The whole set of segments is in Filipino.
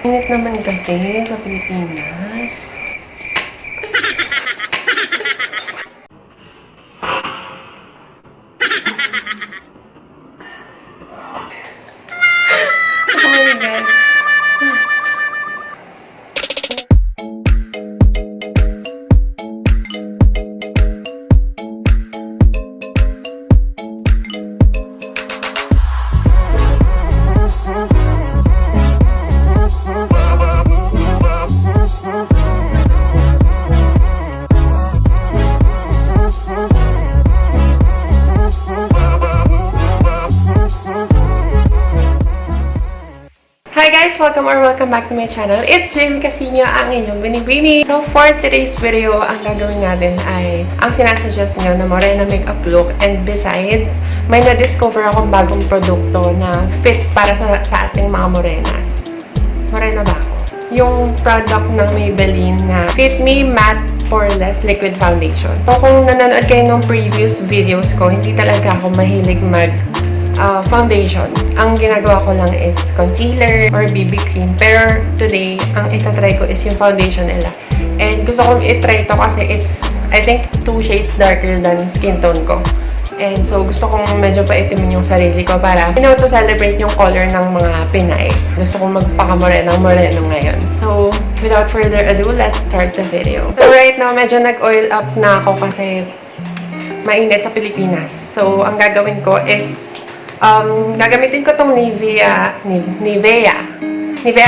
Init naman kasi sa Pilipinas. Oh my God. Hi guys! Welcome back to my channel. It's Casiño, ang inyong binibini. So for today's video, ang gagawin natin ay ang sinasuggest nyo na morena makeup look. And besides, may na-discover akong bagong produkto na fit para sa ating mga morenas. Morena ba ako? Yung product ng Maybelline na Fit Me Matte Poreless Liquid Foundation. So kung nanonood kayo ng previous videos ko, hindi talaga ako mahilig foundation. Ang ginagawa ko lang is concealer or BB cream. Pero today, ang itatry ko is yung foundation nila. And gusto kong itry ito kasi it's, I think, 2 shades darker than skin tone ko. And so, gusto kong medyo paitimin yung sarili ko para, to celebrate yung color ng mga Pinay. Gusto kong magpaka-moreno ngayon. So, without further ado, let's start the video. So, right now, medyo nag-oil up na ako kasi mainit sa Pilipinas. So, ang gagawin ko is gagamitin ko tong Nivea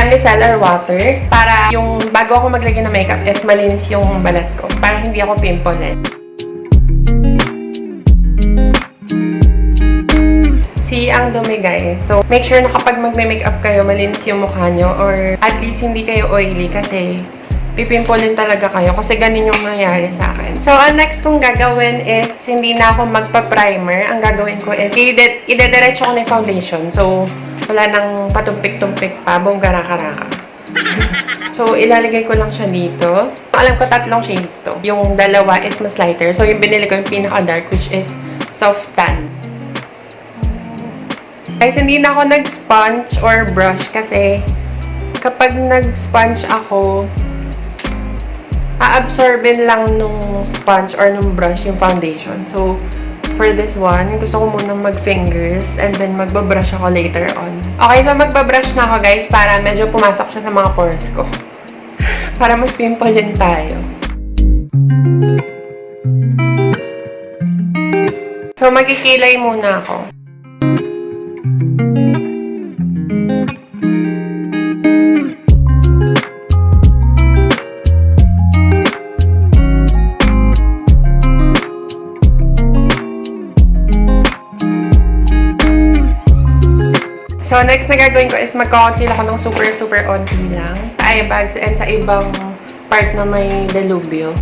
micellar water para yung bago ako maglagay ng makeup is malinis yung balat ko para hindi ako pimple. See, ang dumi guys. So, make sure na kapag magme-makeup kayo, malinis yung mukha nyo or at least hindi kayo oily kasi pipimpolin talaga kayo kasi ganun yung nangyari sa akin. So, ang next kong gagawin is hindi na ako magpa-primer. Ang gagawin ko is idediretso ko na yung foundation. So, wala nang patumpik-tumpik pa, bongga-raka-raka. So, ilalagay ko lang siya dito. Alam ko 3 shades to. Yung dalawa is mas lighter. So, yung binili ko yung pinaka-dark which is soft tan. Guys, hindi na ako nag-sponge or brush kasi kapag nag-sponge ako, a-absorbin lang nung sponge or nung brush yung foundation. So, for this one, gusto ko munang mag-fingers and then magbabrush ako later on. Okay, so magbabrush na ako guys para medyo pumasok siya sa mga pores ko. Para mas pimple din tayo. So, magkikilay muna ako. So, next na gagawin ko is magko-conceal ako ng super onti lang sa eye bags and sa ibang part na may delubyo.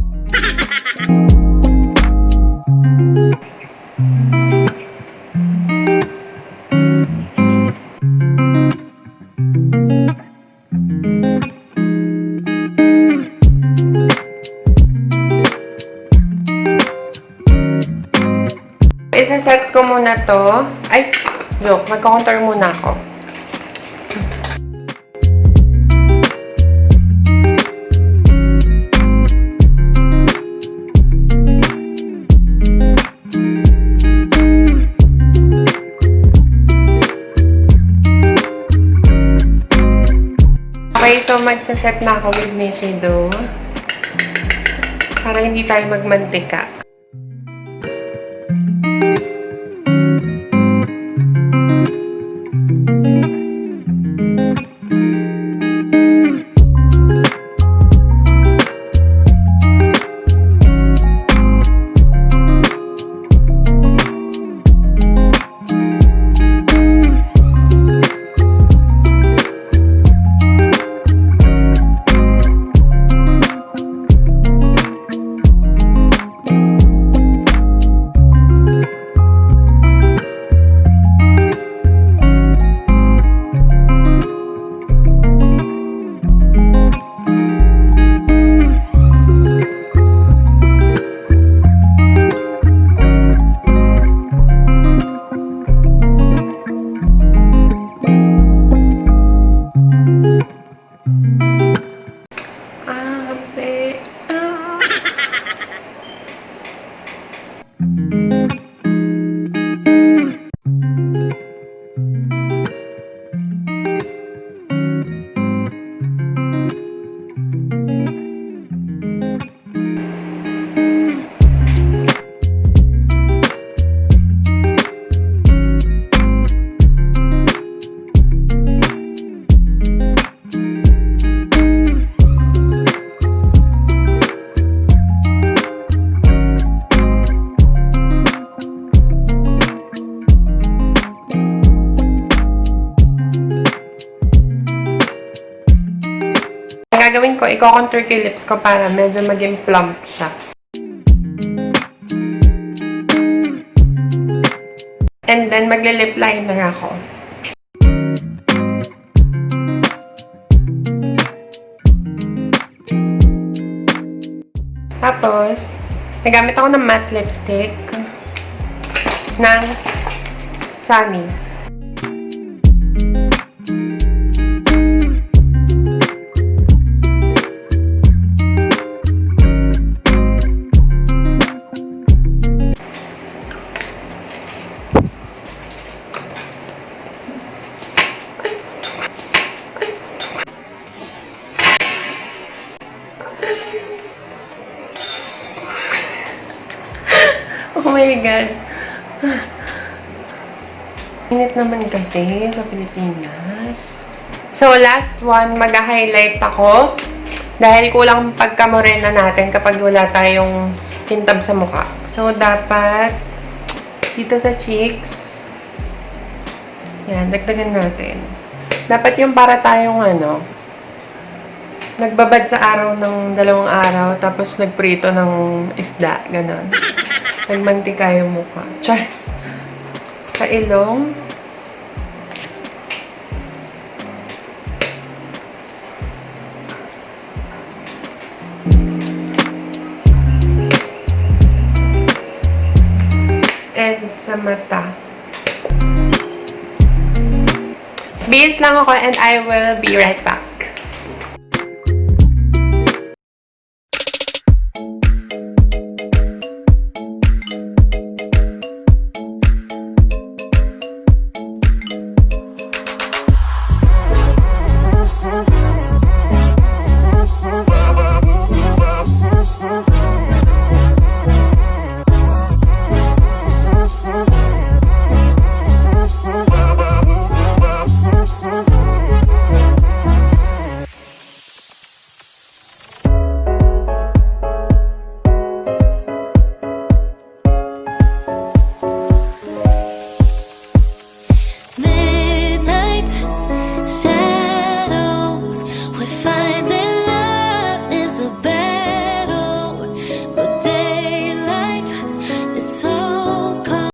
Isa-set ko muna to. Ay! Joke, mag-contour muna ako. Okay, so magsaset na ako with eyeshadow para hindi tayo magmantika. gagawin ko, i-contour ko yung lips ko para medyo maging plump siya. And then, magle-lip liner ako. Tapos, nagamit ako ng matte lipstick ng Sunny's. Oh my God. Init naman kasi sa Pilipinas. So, last one, mag-highlight ako. Dahil kulang pagka-morena natin kapag wala tayong kintab sa mukha. So, dapat dito sa cheeks. Yan, dagdagan natin. Dapat yung para tayong nagbabad sa araw ng 2 araw, tapos nagprito ng isda, ganon. Nagmantika yung mukha. Char! Sa ilong. And sa mata. Bihis lang ako and I will be right back.